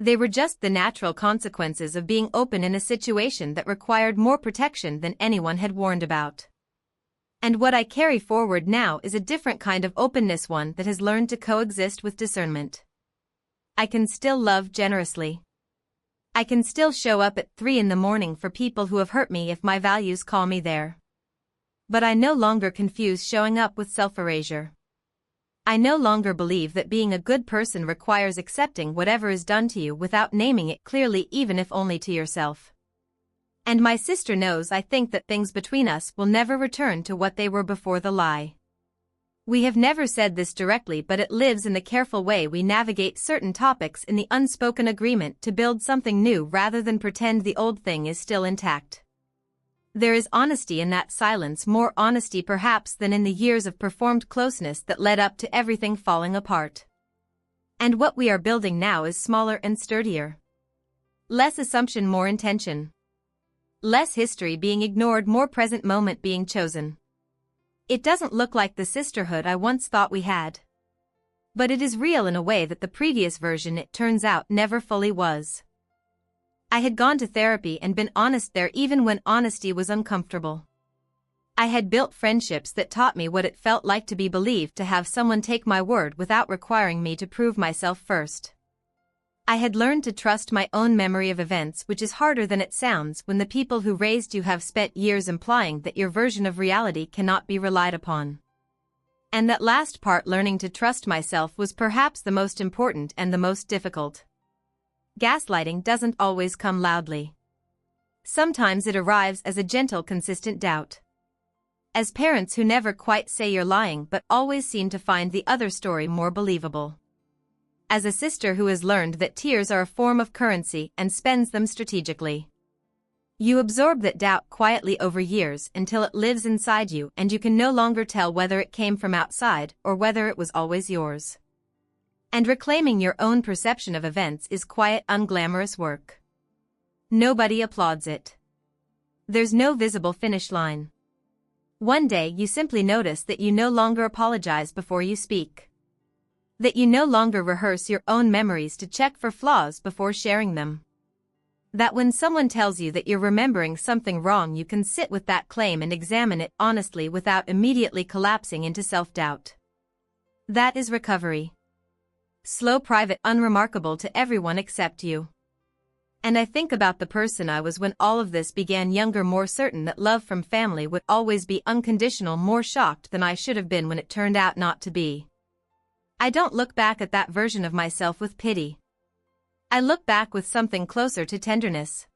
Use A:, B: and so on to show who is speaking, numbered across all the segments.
A: They were just the natural consequences of being open in a situation that required more protection than anyone had warned about. And what I carry forward now is a different kind of openness, one that has learned to coexist with discernment. I can still love generously. I can still show up at 3 in the morning for people who have hurt me if my values call me there. But I no longer confuse showing up with self-erasure. I no longer believe that being a good person requires accepting whatever is done to you without naming it clearly, even if only to yourself. And my sister knows I think that things between us will never return to what they were before the lie. We have never said this directly, but it lives in the careful way we navigate certain topics, in the unspoken agreement to build something new rather than pretend the old thing is still intact. There is honesty in that silence, more honesty perhaps than in the years of performed closeness that led up to everything falling apart. And what we are building now is smaller and sturdier. Less assumption, more intention. Less history being ignored, more present moment being chosen. It doesn't look like the sisterhood I once thought we had. But it is real in a way that the previous version, it turns out, never fully was. I had gone to therapy and been honest there even when honesty was uncomfortable. I had built friendships that taught me what it felt like to be believed, to have someone take my word without requiring me to prove myself first. I had learned to trust my own memory of events, which is harder than it sounds when the people who raised you have spent years implying that your version of reality cannot be relied upon. And that last part, learning to trust myself, was perhaps the most important and the most difficult. Gaslighting doesn't always come loudly. Sometimes it arrives as a gentle, consistent doubt. As parents who never quite say you're lying but always seem to find the other story more believable. As a sister who has learned that tears are a form of currency and spends them strategically. You absorb that doubt quietly over years until it lives inside you and you can no longer tell whether it came from outside or whether it was always yours. And reclaiming your own perception of events is quiet, unglamorous work. Nobody applauds it. There's no visible finish line. One day you simply notice that you no longer apologize before you speak. That you no longer rehearse your own memories to check for flaws before sharing them. That when someone tells you that you're remembering something wrong, you can sit with that claim and examine it honestly without immediately collapsing into self-doubt. That is recovery. Slow, private, unremarkable to everyone except you. And I think about the person I was when all of this began, younger, more certain that love from family would always be unconditional, more shocked than I should have been when it turned out not to be. I don't look back at that version of myself with pity. I look back with something closer to tenderness.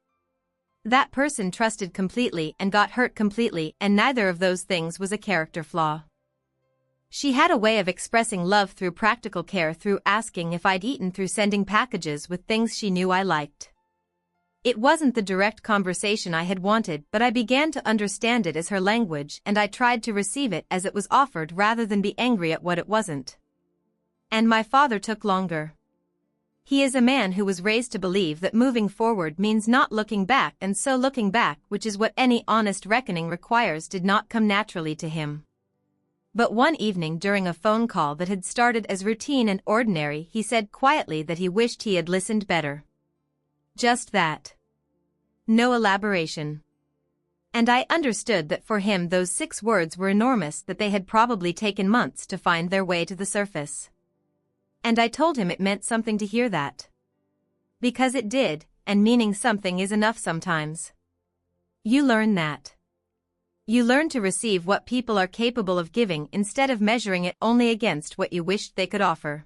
A: That person trusted completely and got hurt completely, and neither of those things was a character flaw. She had a way of expressing love through practical care, through asking if I'd eaten, through sending packages with things she knew I liked. It wasn't the direct conversation I had wanted, but I began to understand it as her language, and I tried to receive it as it was offered rather than be angry at what it wasn't. And my father took longer. He is a man who was raised to believe that moving forward means not looking back, and so looking back, which is what any honest reckoning requires, did not come naturally to him. But one evening during a phone call that had started as routine and ordinary, he said quietly that he wished he had listened better. Just that. No elaboration. And I understood that for him those 6 words were enormous, that they had probably taken months to find their way to the surface. And I told him it meant something to hear that. Because it did, and meaning something is enough sometimes. You learn that. You learn to receive what people are capable of giving instead of measuring it only against what you wished they could offer.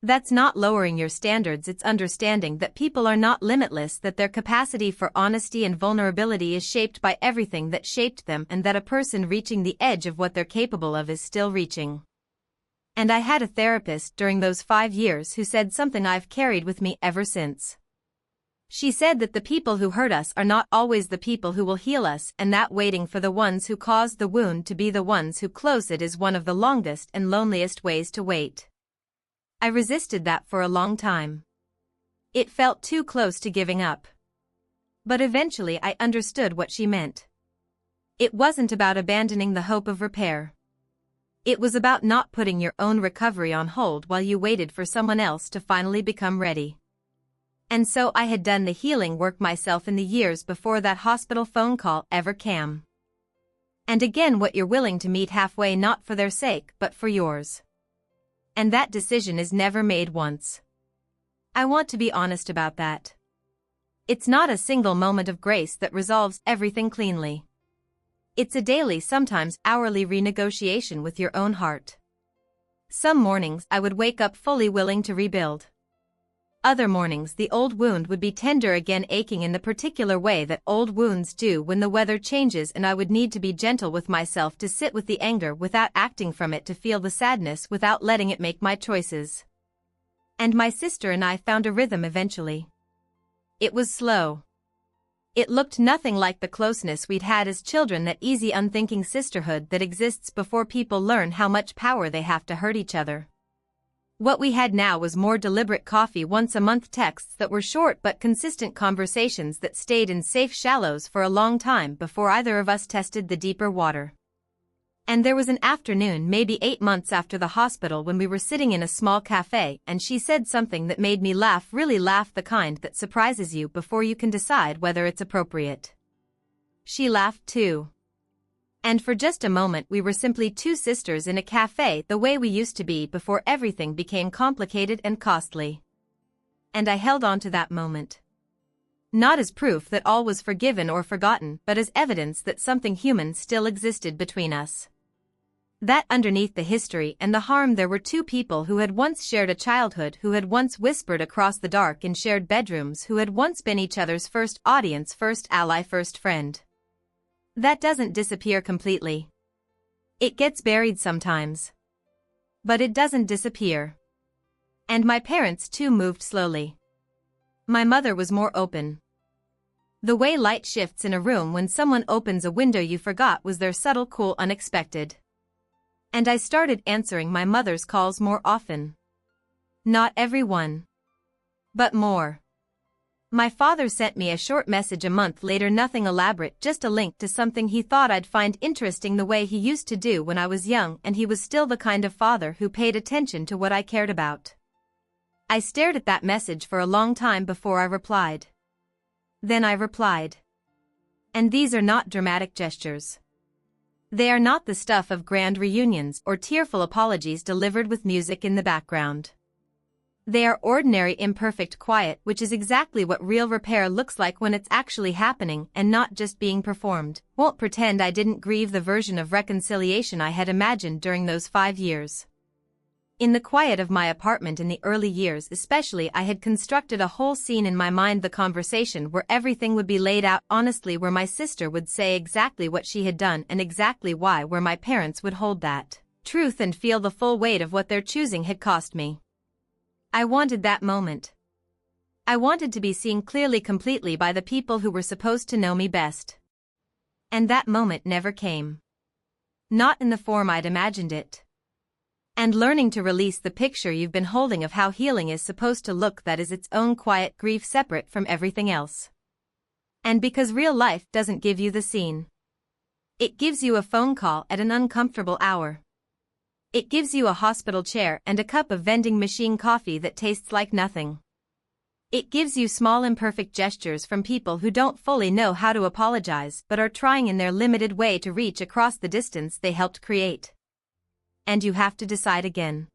A: That's not lowering your standards, it's understanding that people are not limitless, that their capacity for honesty and vulnerability is shaped by everything that shaped them, and that a person reaching the edge of what they're capable of is still reaching. And I had a therapist during those 5 years who said something I've carried with me ever since. She said that the people who hurt us are not always the people who will heal us, and that waiting for the ones who caused the wound to be the ones who close it is one of the longest and loneliest ways to wait. I resisted that for a long time. It felt too close to giving up. But eventually I understood what she meant. It wasn't about abandoning the hope of repair. It was about not putting your own recovery on hold while you waited for someone else to finally become ready. And so I had done the healing work myself in the years before that hospital phone call ever came. And again, what you're willing to meet halfway, not for their sake but for yours. And that decision is never made once. I want to be honest about that. It's not a single moment of grace that resolves everything cleanly. It's a daily, sometimes hourly renegotiation with your own heart. Some mornings I would wake up fully willing to rebuild. Other mornings the old wound would be tender again, aching in the particular way that old wounds do when the weather changes, and I would need to be gentle with myself, to sit with the anger without acting from it, to feel the sadness without letting it make my choices. And my sister and I found a rhythm eventually. It was slow. It looked nothing like the closeness we'd had as children, that easy, unthinking sisterhood that exists before people learn how much power they have to hurt each other. What we had now was more deliberate coffee once a month, texts that were short but consistent, conversations that stayed in safe shallows for a long time before either of us tested the deeper water. And there was an afternoon, maybe 8 months after the hospital, when we were sitting in a small cafe and she said something that made me laugh, really laugh, the kind that surprises you before you can decide whether it's appropriate. She laughed too. And for just a moment we were simply two sisters in a cafe, the way we used to be before everything became complicated and costly. And I held on to that moment. Not as proof that all was forgiven or forgotten, but as evidence that something human still existed between us. That underneath the history and the harm there were two people who had once shared a childhood, who had once whispered across the dark in shared bedrooms, who had once been each other's first audience, first ally, first friend. That doesn't disappear completely. It gets buried sometimes. But it doesn't disappear. And my parents too moved slowly. My mother was more open. The way light shifts in a room when someone opens a window, you forgot, was their subtle, cool, unexpected. And I started answering my mother's calls more often. Not every one. But more. My father sent me a short message a month later, nothing elaborate, just a link to something he thought I'd find interesting, the way he used to do when I was young, and he was still the kind of father who paid attention to what I cared about. I stared at that message for a long time before I replied. Then I replied. And these are not dramatic gestures. They are not the stuff of grand reunions or tearful apologies delivered with music in the background. They are ordinary, imperfect quiet, which is exactly what real repair looks like when it's actually happening and not just being performed. Won't pretend I didn't grieve the version of reconciliation I had imagined during those 5 years. In the quiet of my apartment in the early years especially, I had constructed a whole scene in my mind, the conversation where everything would be laid out honestly, where my sister would say exactly what she had done and exactly why, where my parents would hold that truth and feel the full weight of what their choosing had cost me. I wanted that moment. I wanted to be seen clearly, completely, by the people who were supposed to know me best. And that moment never came. Not in the form I'd imagined it. And learning to release the picture you've been holding of how healing is supposed to look, that is its own quiet grief separate from everything else. And because real life doesn't give you the scene. It gives you a phone call at an uncomfortable hour. It gives you a hospital chair and a cup of vending machine coffee that tastes like nothing. It gives you small, imperfect gestures from people who don't fully know how to apologize but are trying in their limited way to reach across the distance they helped create. And you have to decide again.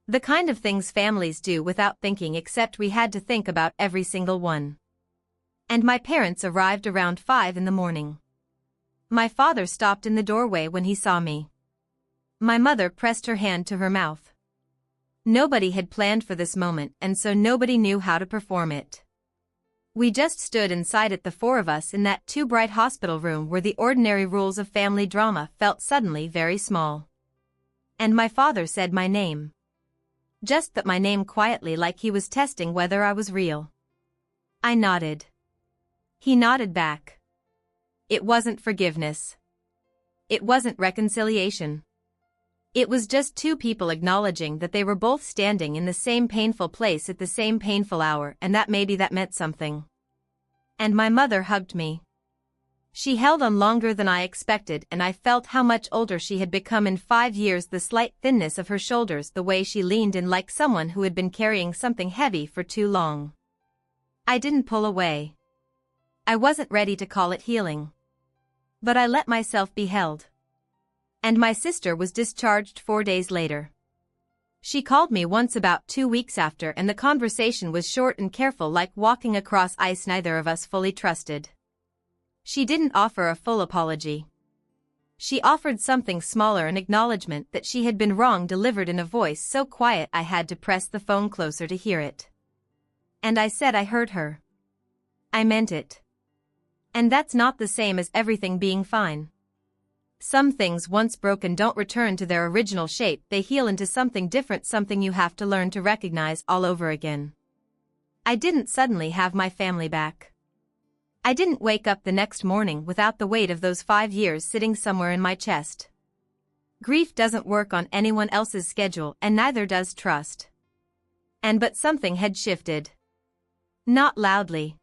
A: The kind of things families do without thinking, except we had to think about every single one. And my parents arrived around 5 in the morning. My father stopped in the doorway when he saw me. My mother pressed her hand to her mouth. Nobody had planned for this moment, and so nobody knew how to perform it. We just stood inside it, the four of us, in that too bright hospital room where the ordinary rules of family drama felt suddenly very small. And my father said my name. Just that, my name, quietly, like he was testing whether I was real. I nodded. He nodded back. It wasn't forgiveness. It wasn't reconciliation. It was just two people acknowledging that they were both standing in the same painful place at the same painful hour, and that maybe that meant something. And my mother hugged me. She held on longer than I expected, and I felt how much older she had become in 5 years, the slight thinness of her shoulders, the way she leaned in like someone who had been carrying something heavy for too long. I didn't pull away. I wasn't ready to call it healing. But I let myself be held. And my sister was discharged 4 days later. She called me once about 2 weeks after, and the conversation was short and careful, like walking across ice neither of us fully trusted. She didn't offer a full apology. She offered something smaller, an acknowledgement that she had been wrong, delivered in a voice so quiet I had to press the phone closer to hear it. And I said I heard her. I meant it. And that's not the same as everything being fine. Some things once broken don't return to their original shape, they heal into something different, something you have to learn to recognize all over again. I didn't suddenly have my family back. I didn't wake up the next morning without the weight of those 5 years sitting somewhere in my chest. Grief doesn't work on anyone else's schedule, and neither does trust. But something had shifted. Not loudly.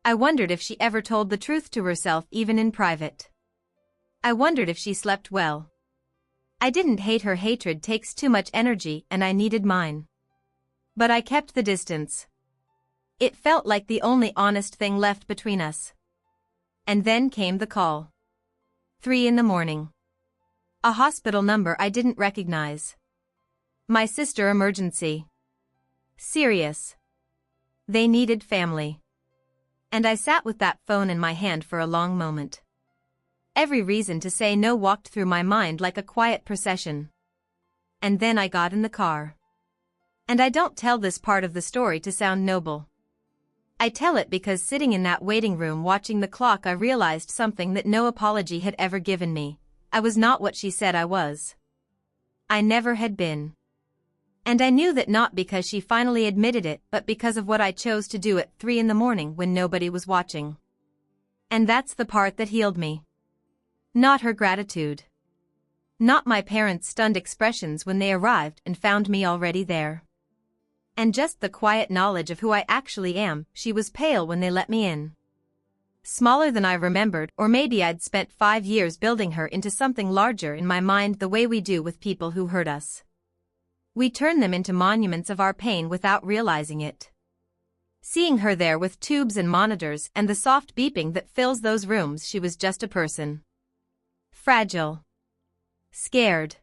A: I wondered if she ever told the truth to herself, even in private. I wondered if she slept well. I didn't hate her. Hatred takes too much energy, and I needed mine. But I kept the distance. It felt like the only honest thing left between us. And then came the call. 3 in the morning. A hospital number I didn't recognize. My sister, emergency. Serious. They needed family. And I sat with that phone in my hand for a long moment. Every reason to say no walked through my mind like a quiet procession. And then I got in the car. And I don't tell this part of the story to sound noble. I tell it because sitting in that waiting room watching the clock, I realized something that no apology had ever given me. I was not what she said I was. I never had been. And I knew that not because she finally admitted it, but because of what I chose to do at 3 in the morning when nobody was watching. And that's the part that healed me. Not her gratitude. Not my parents' stunned expressions when they arrived and found me already there. And just the quiet knowledge of who I actually am. She was pale when they let me in. Smaller than I remembered, or maybe I'd spent 5 years building her into something larger in my mind, the way we do with people who hurt us. We turn them into monuments of our pain without realizing it. Seeing her there with tubes and monitors and the soft beeping that fills those rooms, she was just a person. Fragile. Scared.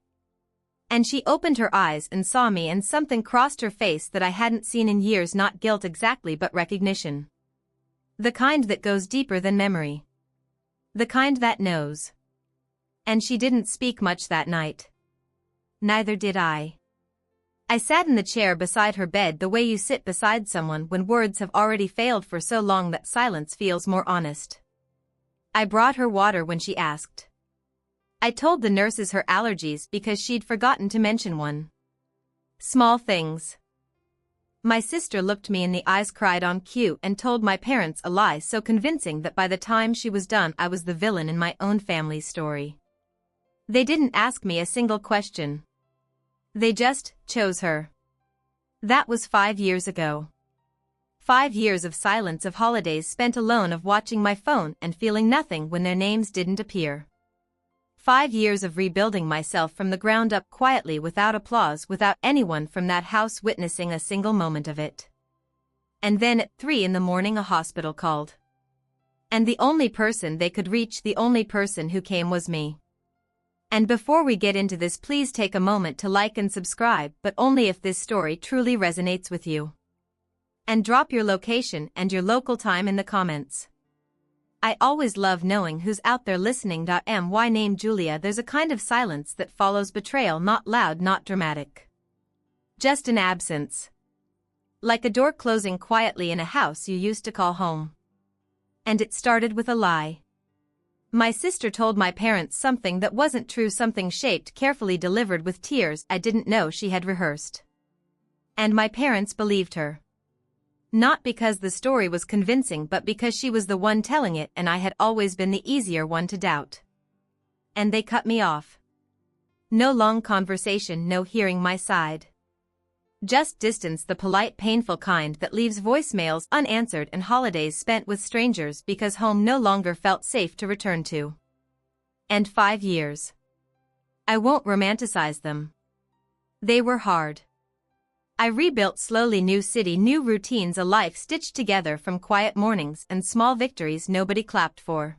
A: And she opened her eyes and saw me, and something crossed her face that I hadn't seen in years. Not guilt exactly, but recognition. The kind that goes deeper than memory. The kind that knows. And she didn't speak much that night. Neither did I. I sat in the chair beside her bed, the way you sit beside someone when words have already failed for so long that silence feels more honest. I brought her water when she asked. I told the nurses her allergies because she'd forgotten to mention one. Small things. My sister looked me in the eyes, cried on cue, and told my parents a lie so convincing that by the time she was done I was the villain in my own family's story. They didn't ask me a single question. They just chose her. That was 5 years ago. 5 years of silence, of holidays spent alone, of watching my phone and feeling nothing when their names didn't appear. 5 years of rebuilding myself from the ground up, quietly, without applause, without anyone from that house witnessing a single moment of it. And then at 3 in the morning a hospital called. And the only person they could reach, the only person who came, was me. And before we get into this, please take a moment to like and subscribe, but only if this story truly resonates with you. And drop your location and your local time in the comments. I always love knowing who's out there listening. My name Julia. There's a kind of silence that follows betrayal, not loud, not dramatic. Just an absence. Like a door closing quietly in a house you used to call home. And it started with a lie. My sister told my parents something that wasn't true, something shaped, carefully delivered with tears I didn't know she had rehearsed. And my parents believed her. Not because the story was convincing, but because she was the one telling it, and I had always been the easier one to doubt. And they cut me off. No long conversation, no hearing my side. Just distance, the polite, painful kind that leaves voicemails unanswered and holidays spent with strangers because home no longer felt safe to return to. And 5 years. I won't romanticize them. They were hard. I rebuilt slowly, new city, new routines, a life stitched together from quiet mornings and small victories nobody clapped for.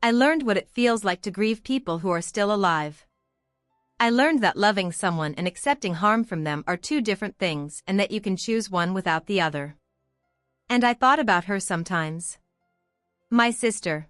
A: I learned what it feels like to grieve people who are still alive. I learned that loving someone and accepting harm from them are two different things and that you can choose one without the other. And I thought about her sometimes. My sister.